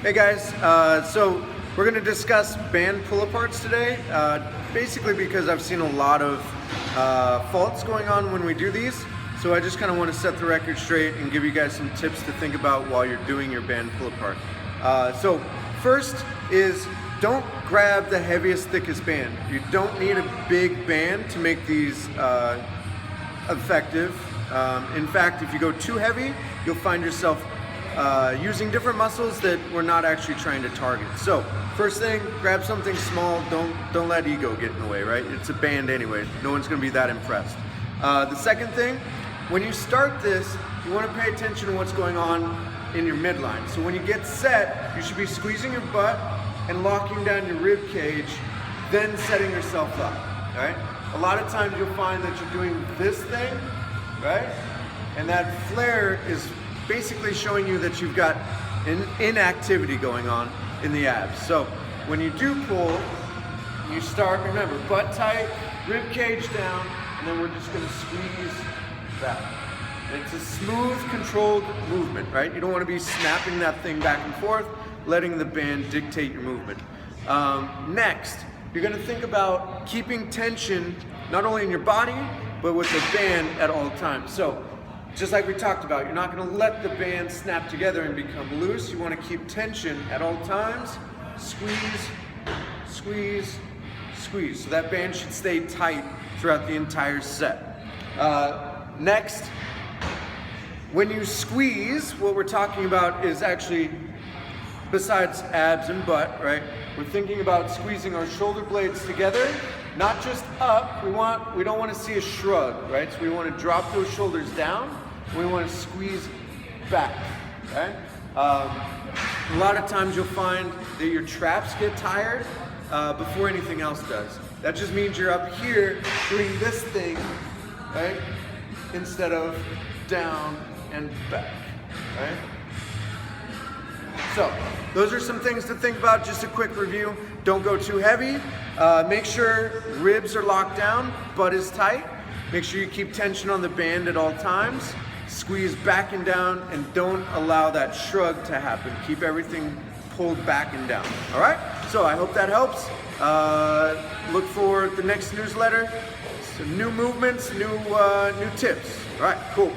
Hey guys, so we're going to discuss band pull-aparts today, basically because I've seen a lot of faults going on when we do these, so I just kind of want to set the record straight and give you guys some tips to think about while you're doing your band pull-apart. So first is don't grab the heaviest, thickest band. You don't need a big band to make these effective. In fact, if you go too heavy, you'll find yourself using different muscles that we're not actually trying to target. So first thing, grab something small. Don't let ego get in the way, right? It's a band anyway. No one's gonna be that impressed. The second thing, when you start this, you wanna pay attention to what's going on in your midline. So when you get set, you should be squeezing your butt and locking down your rib cage, then setting yourself up, right? A lot of times you'll find that you're doing this thing, right? And that flare is basically showing you that you've got an inactivity going on in the abs. So when you do pull, you start, remember, butt tight, rib cage down, and then we're just gonna squeeze back. And it's a smooth, controlled movement, right? You don't wanna be snapping that thing back and forth, letting the band dictate your movement. Next, you're gonna think about keeping tension, not only in your body, but with the band at all times. So, just like we talked about, you're not gonna let the band snap together and become loose. You wanna keep tension at all times. Squeeze, squeeze, squeeze. So that band should stay tight throughout the entire set. Next, when you squeeze, what we're talking about is actually, besides abs and butt, right? We're thinking about squeezing our shoulder blades together, not just up. We don't want to see a shrug, right? So we want to drop those shoulders down. We want to squeeze back, right? A lot of times you'll find that your traps get tired before anything else does. That just means you're up here doing this thing, right? Instead of down and back, right? So, those are some things to think about. Just a quick review. Don't go too heavy. Make sure ribs are locked down, butt is tight. Make sure you keep tension on the band at all times. Squeeze back and down, and don't allow that shrug to happen. Keep everything pulled back and down. All right? So I hope that helps. Look for the next newsletter. Some new movements, new tips. All right, cool.